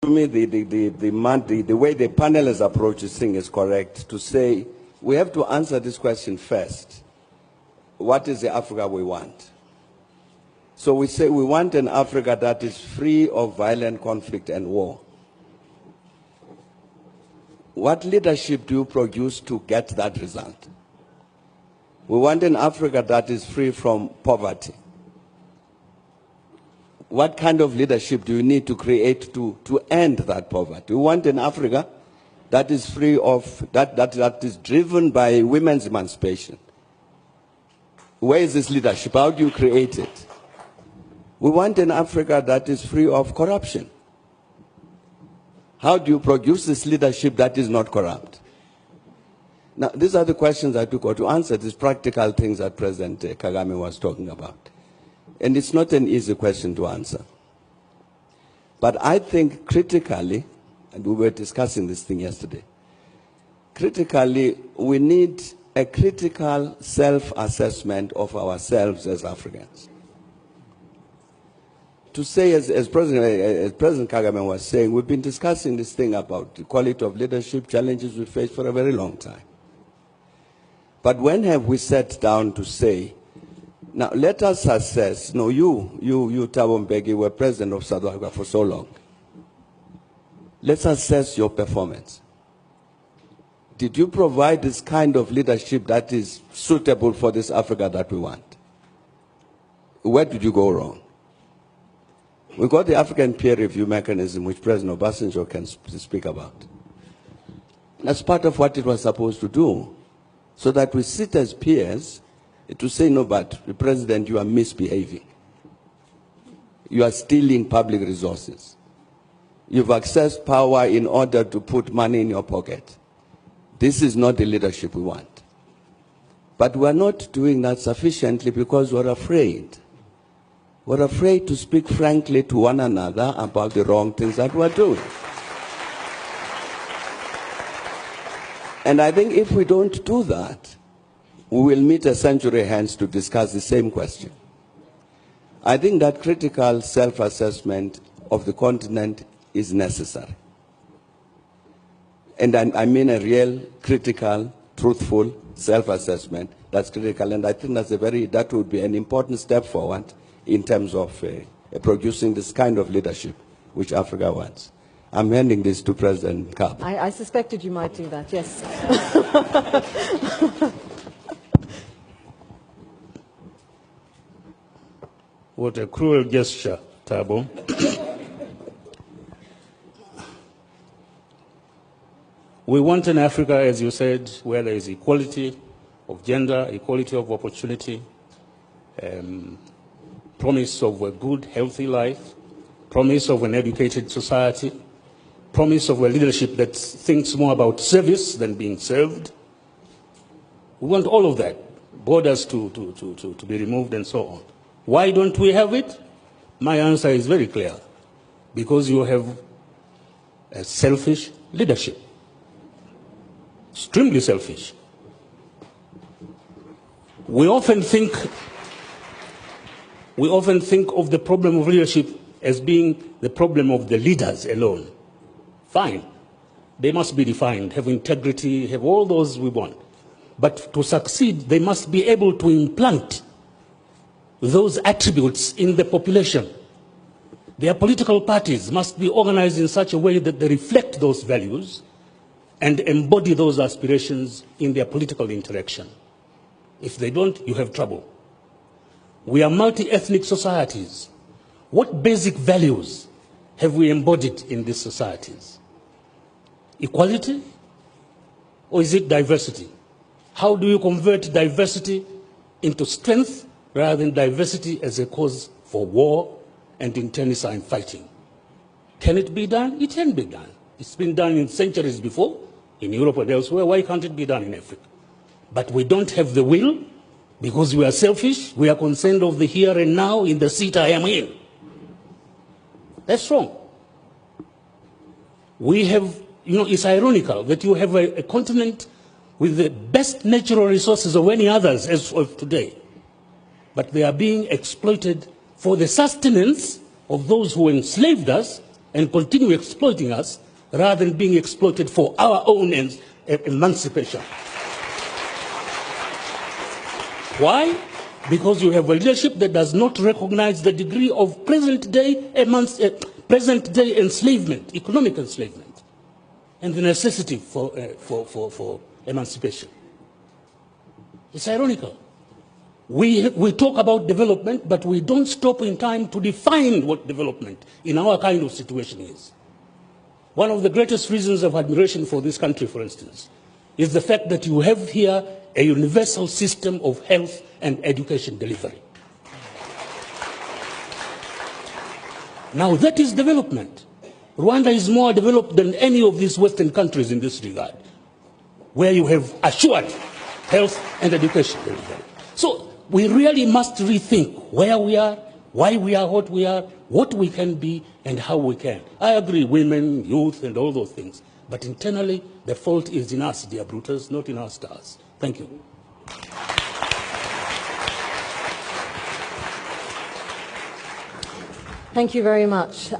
To me, the way the panel has approached this thing is correct to say we have to answer this question first. What is the Africa we want? So we say we want an Africa that is free of violent conflict and war. What leadership do you produce to get that result? We want an Africa that is free from poverty. What kind of leadership do you need to create to end that poverty? We want an Africa that is free of, that is driven by women's emancipation. Where is this leadership? How do you create it? We want an Africa that is free of corruption. How do you produce this leadership that is not corrupt? Now, these are the questions that we've got to answer, these practical things that President Kagame was talking about. And it's not an easy question to answer. But I think critically, and we were discussing this thing yesterday, critically, we need a critical self-assessment of ourselves as Africans. To say, as President Kagame was saying, we've been discussing this thing about the quality of leadership, challenges we face for a very long time. But when have we sat down to say, now let us assess, no, you Thabo Mbeki, were president of South Africa for so long. Let's assess your performance. Did you provide this kind of leadership that is suitable for this Africa that we want? Where did you go wrong? We got the African peer review mechanism, which President Obasanjo can speak about. That's part of what it was supposed to do, so that we sit as peers to say, no, but the President, you are misbehaving. You are stealing public resources. You've accessed power in order to put money in your pocket. This is not the leadership we want. But we're not doing that sufficiently because we're afraid. We're afraid to speak frankly to one another about the wrong things that we're doing. And I think if we don't do that, we will meet a century hence to discuss the same question. I think that critical self-assessment of the continent is necessary. And I mean a real, critical, truthful self-assessment that's critical. And I think that would be an important step forward in terms of producing this kind of leadership which Africa wants. I'm handing this to President Kab. I suspected you might do that, yes. What a cruel gesture, Thabo. We want an Africa, as you said, where there is equality of gender, equality of opportunity, promise of a good, healthy life, promise of an educated society, promise of a leadership that thinks more about service than being served. We want all of that, borders to be removed and so on. Why don't we have it? My answer is very clear. Because you have a selfish leadership. Extremely selfish. We often think of the problem of leadership as being the problem of the leaders alone. Fine. They must be defined, have integrity, have all those we want. But to succeed, they must be able to implant those attributes in the population. Their political parties must be organized in such a way that they reflect those values and embody those aspirations in their political interaction. If they don't, you have trouble. We are multi-ethnic societies. What basic values have we embodied in these societies? Equality? Or is it diversity? How do you convert diversity into strength rather than diversity as a cause for war and internecine fighting? Can it be done? It can be done. It's been done in centuries before, in Europe and elsewhere. Why can't it be done in Africa? But we don't have the will because we are selfish. We are concerned of the here and now in the seat I am in. That's wrong. We have, it's ironical that you have a continent with the best natural resources of any others as of today, but they are being exploited for the sustenance of those who enslaved us and continue exploiting us rather than being exploited for our own emancipation. Why? Because you have a leadership that does not recognize the degree of present-day enslavement, economic enslavement, and the necessity for emancipation. It's ironical. We talk about development, but we don't stop in time to define what development in our kind of situation is. One of the greatest reasons of admiration for this country, for instance, is the fact that you have here a universal system of health and education delivery. Now that is development. Rwanda is more developed than any of these Western countries in this regard, where you have assured health and education delivery. So we really must rethink where we are, why we are, what we can be, and how we can. I agree, women, youth, and all those things. But internally, the fault is in us, dear Brutus, not in our stars. Thank you. Thank you very much.